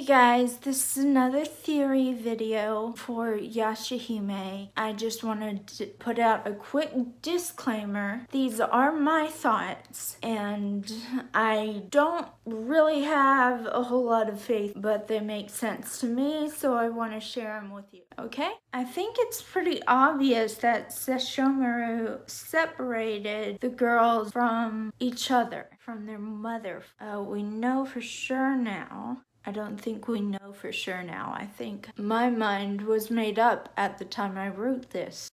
Hey guys, this is another theory video for Yashahime. I just wanted to put out a quick disclaimer. These are my thoughts, and I don't really have a whole lot of faith, but they make sense to me, so I want to share them with you, okay? I think it's pretty obvious that Sesshomaru separated the girls from each other, from their mother. We know for sure now. I don't think we know for sure now. I think my mind was made up at the time I wrote this.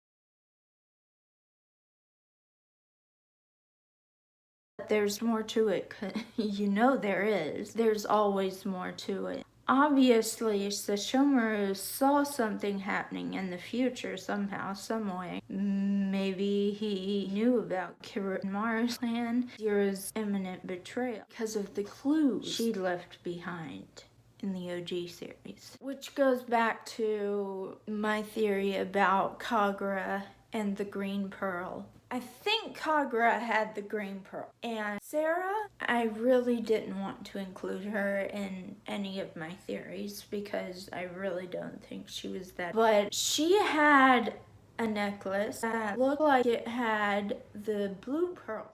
There's more to it. You know there is. There's always more to it. Obviously, Sesshomaru saw something happening in the future somehow, some way. Maybe he knew about Kiritmaru's plan, Zero's imminent betrayal, because of the clues she left behind in the OG series. Which goes back to my theory about Kagura and the green pearl. I think Kagura had the green pearl. And Sarah, I really didn't want to include her in any of my theories because I really don't think she was that. But she had a necklace that looked like it had the blue pearl.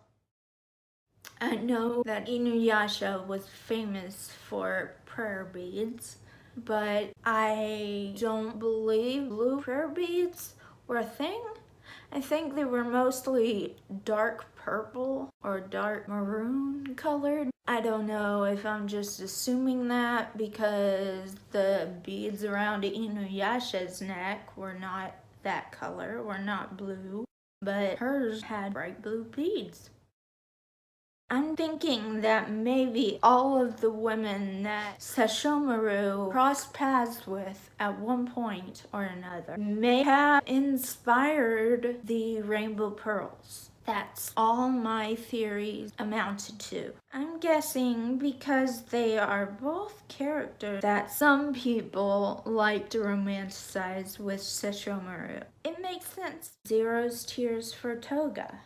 I know that Inuyasha was famous for prayer beads, but I don't believe blue prayer beads were a thing. I think they were mostly dark purple or dark maroon colored. I don't know if I'm just assuming that because the beads around Inuyasha's neck were not that color, were not blue, but hers had bright blue beads. I'm thinking that maybe all of the women that Sesshomaru crossed paths with at one point or another may have inspired the rainbow pearls. That's all my theories amounted to. I'm guessing because they are both characters that some people like to romanticize with Sesshomaru. It makes sense. Zero's tears for Toga.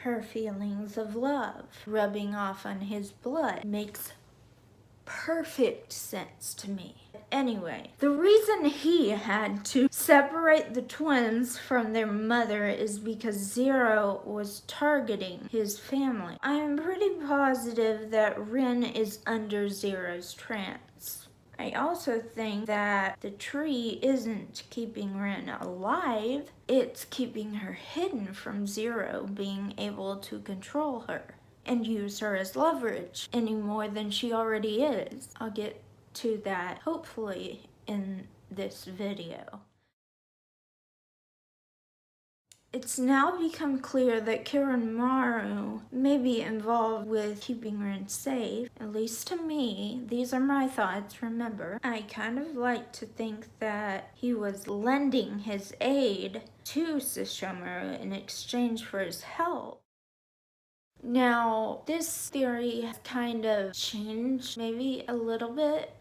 Her feelings of love rubbing off on his blood makes perfect sense to me. Anyway, the reason he had to separate the twins from their mother is because Zero was targeting his family. I am pretty positive that Rin is under Zero's trance. I also think that the tree isn't keeping Rin alive, it's keeping her hidden from Zero being able to control her and use her as leverage any more than she already is. I'll get to that hopefully in this video. It's now become clear that Kiritmaru may be involved with keeping Rin safe. At least to me, these are my thoughts, remember. I kind of like to think that he was lending his aid to Sesshomaru in exchange for his help. Now, this theory has kind of changed maybe a little bit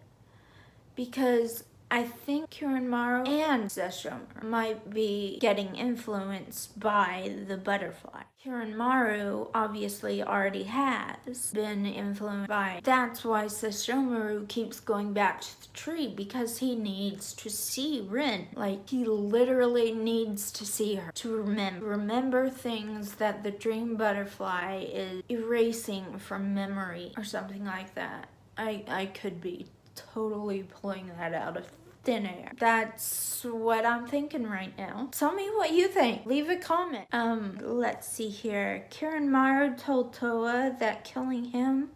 because I think Kiritmaru and Sesshomaru might be getting influenced by the butterfly. Kiritmaru obviously already has been influenced by. That's why Sesshomaru keeps going back to the tree, because he needs to see Rin. Like, he literally needs to see her to remember things that the dream butterfly is erasing from memory or something like that. I could be totally pulling that out of thin air. That's what I'm thinking right now. Tell me what you think. Leave a comment. Let's see here. Kiritmaru told Toa that killing him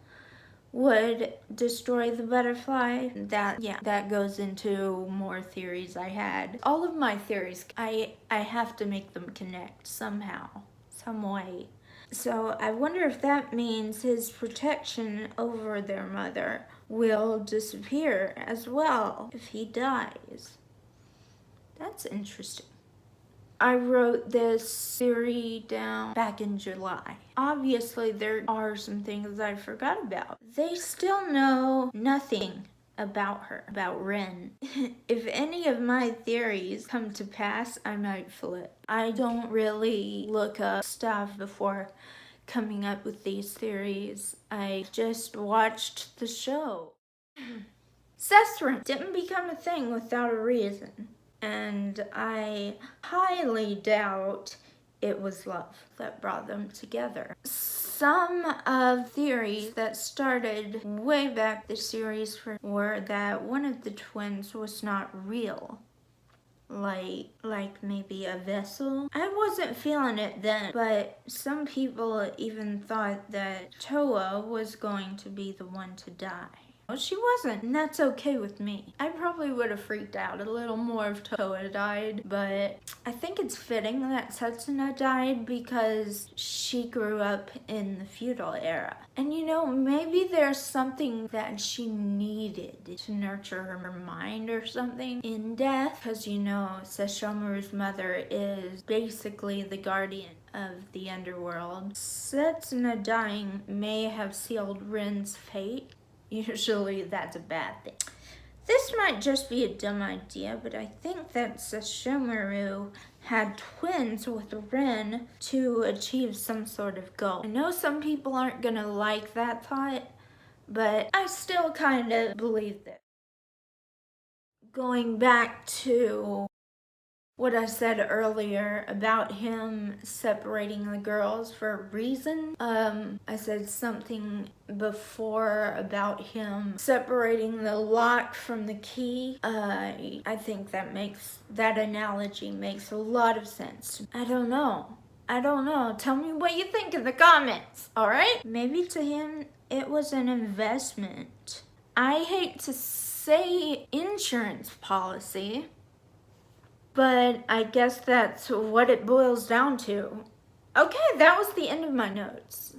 would destroy the butterfly. That goes into more theories I had. All of my theories, I have to make them connect somehow, some way. So I wonder if that means his protection over their mother will disappear as well if he dies. That's interesting. I wrote this theory down back in July. Obviously, there are some things I forgot about. They still know nothing about her, about Rin. If any of my theories come to pass, I might flip. I don't really look up stuff before coming up with these theories. I just watched the show. Sethrin didn't become a thing without a reason. And I highly doubt it was love that brought them together. Some of theories that started way back the series were that one of the twins was not real. Like maybe a vessel. I wasn't feeling it then, but some people even thought that Toa was going to be the one to die. Well, she wasn't, and that's okay with me. I probably would have freaked out a little more if Toa died, but I think it's fitting that Setsuna died because she grew up in the feudal era. And you know, maybe there's something that she needed to nurture her mind or something in death, because you know, Sesshomaru's mother is basically the guardian of the underworld. Setsuna dying may have sealed Rin's fate. Usually that's a bad thing. This might just be a dumb idea, but I think that Sesshomaru had twins with Rin to achieve some sort of goal. I know some people aren't gonna like that thought, but I still kind of believe that. Going back to what I said earlier about him separating the girls for a reason. I said something before about him separating the lock from the key. I think that analogy makes a lot of sense. I don't know. Tell me what you think in the comments, alright? Maybe to him it was an investment. I hate to say insurance policy, but I guess that's what it boils down to. Okay, that was the end of my notes.